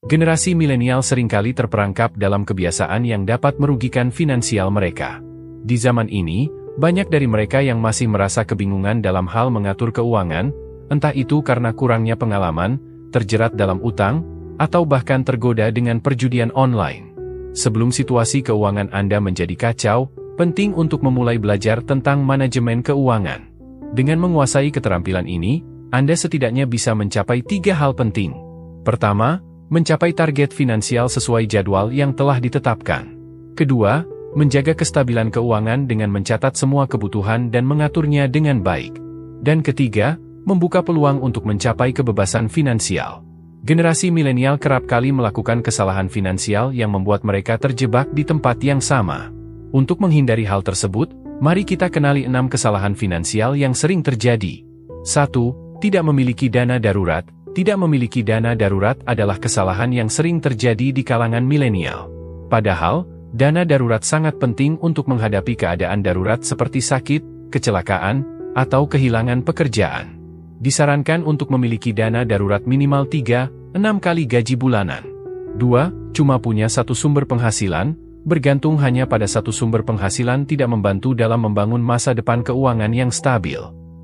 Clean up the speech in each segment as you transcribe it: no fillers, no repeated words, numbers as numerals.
Generasi milenial seringkali terperangkap dalam kebiasaan yang dapat merugikan finansial mereka. Di zaman ini, banyak dari mereka yang masih merasa kebingungan dalam hal mengatur keuangan, entah itu karena kurangnya pengalaman, terjerat dalam utang, atau bahkan tergoda dengan perjudian online. Sebelum situasi keuangan Anda menjadi kacau, penting untuk memulai belajar tentang manajemen keuangan. Dengan menguasai keterampilan ini, Anda setidaknya bisa mencapai 3 hal penting. Pertama, mencapai target finansial sesuai jadwal yang telah ditetapkan. Kedua, menjaga kestabilan keuangan dengan mencatat semua kebutuhan dan mengaturnya dengan baik. Dan ketiga, membuka peluang untuk mencapai kebebasan finansial. Generasi milenial kerap kali melakukan kesalahan finansial yang membuat mereka terjebak di tempat yang sama. Untuk menghindari hal tersebut, mari kita kenali 6 kesalahan finansial yang sering terjadi. 1. Tidak memiliki dana darurat. Tidak memiliki dana darurat adalah kesalahan yang sering terjadi di kalangan milenial. Padahal, dana darurat sangat penting untuk menghadapi keadaan darurat seperti sakit, kecelakaan, atau kehilangan pekerjaan. Disarankan untuk memiliki dana darurat minimal 3-6 kali gaji bulanan. 2. Cuma punya satu sumber penghasilan. Bergantung hanya pada satu sumber penghasilan tidak membantu dalam membangun masa depan keuangan yang stabil.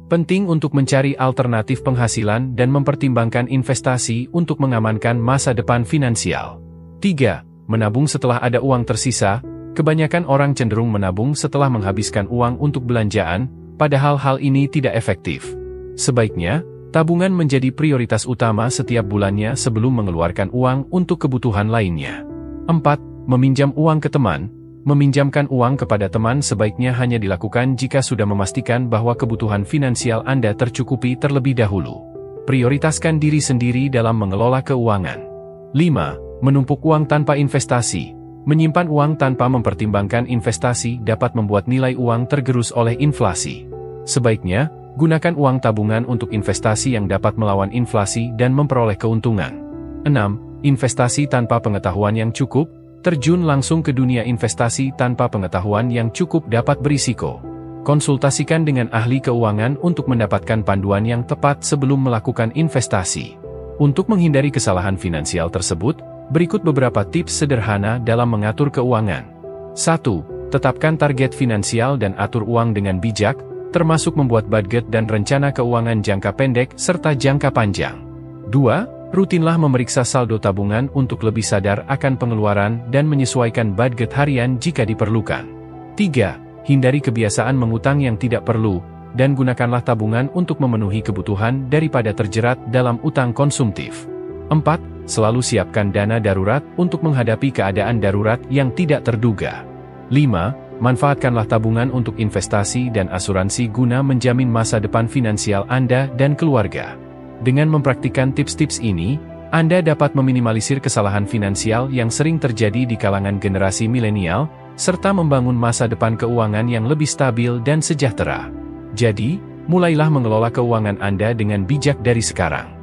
Penting untuk mencari alternatif penghasilan dan mempertimbangkan investasi untuk mengamankan masa depan finansial. 3. Menabung setelah ada uang tersisa. Kebanyakan orang cenderung menabung setelah menghabiskan uang untuk belanjaan, padahal hal ini tidak efektif. Sebaiknya, tabungan menjadi prioritas utama setiap bulannya sebelum mengeluarkan uang untuk kebutuhan lainnya. 4. Meminjam uang ke teman. Meminjamkan uang kepada teman sebaiknya hanya dilakukan jika sudah memastikan bahwa kebutuhan finansial Anda tercukupi terlebih dahulu. Prioritaskan diri sendiri dalam mengelola keuangan. 5. Menumpuk uang tanpa investasi. Menyimpan uang tanpa mempertimbangkan investasi dapat membuat nilai uang tergerus oleh inflasi. Sebaiknya, gunakan uang tabungan untuk investasi yang dapat melawan inflasi dan memperoleh keuntungan. 6. Investasi tanpa pengetahuan yang cukup. Terjun langsung ke dunia investasi tanpa pengetahuan yang cukup dapat berisiko. Konsultasikan dengan ahli keuangan untuk mendapatkan panduan yang tepat sebelum melakukan investasi. Untuk menghindari kesalahan finansial tersebut, berikut beberapa tips sederhana dalam mengatur keuangan. 1. Tetapkan target finansial dan atur uang dengan bijak, termasuk membuat budget dan rencana keuangan jangka pendek serta jangka panjang. 2. Rutinlah memeriksa saldo tabungan untuk lebih sadar akan pengeluaran dan menyesuaikan budget harian jika diperlukan. 3. Hindari kebiasaan mengutang yang tidak perlu, dan gunakanlah tabungan untuk memenuhi kebutuhan daripada terjerat dalam utang konsumtif. 4. Selalu siapkan dana darurat untuk menghadapi keadaan darurat yang tidak terduga. 5. Manfaatkanlah tabungan untuk investasi dan asuransi guna menjamin masa depan finansial Anda dan keluarga. Dengan mempraktikkan tips-tips ini, Anda dapat meminimalisir kesalahan finansial yang sering terjadi di kalangan generasi milenial, serta membangun masa depan keuangan yang lebih stabil dan sejahtera. Jadi, mulailah mengelola keuangan Anda dengan bijak dari sekarang.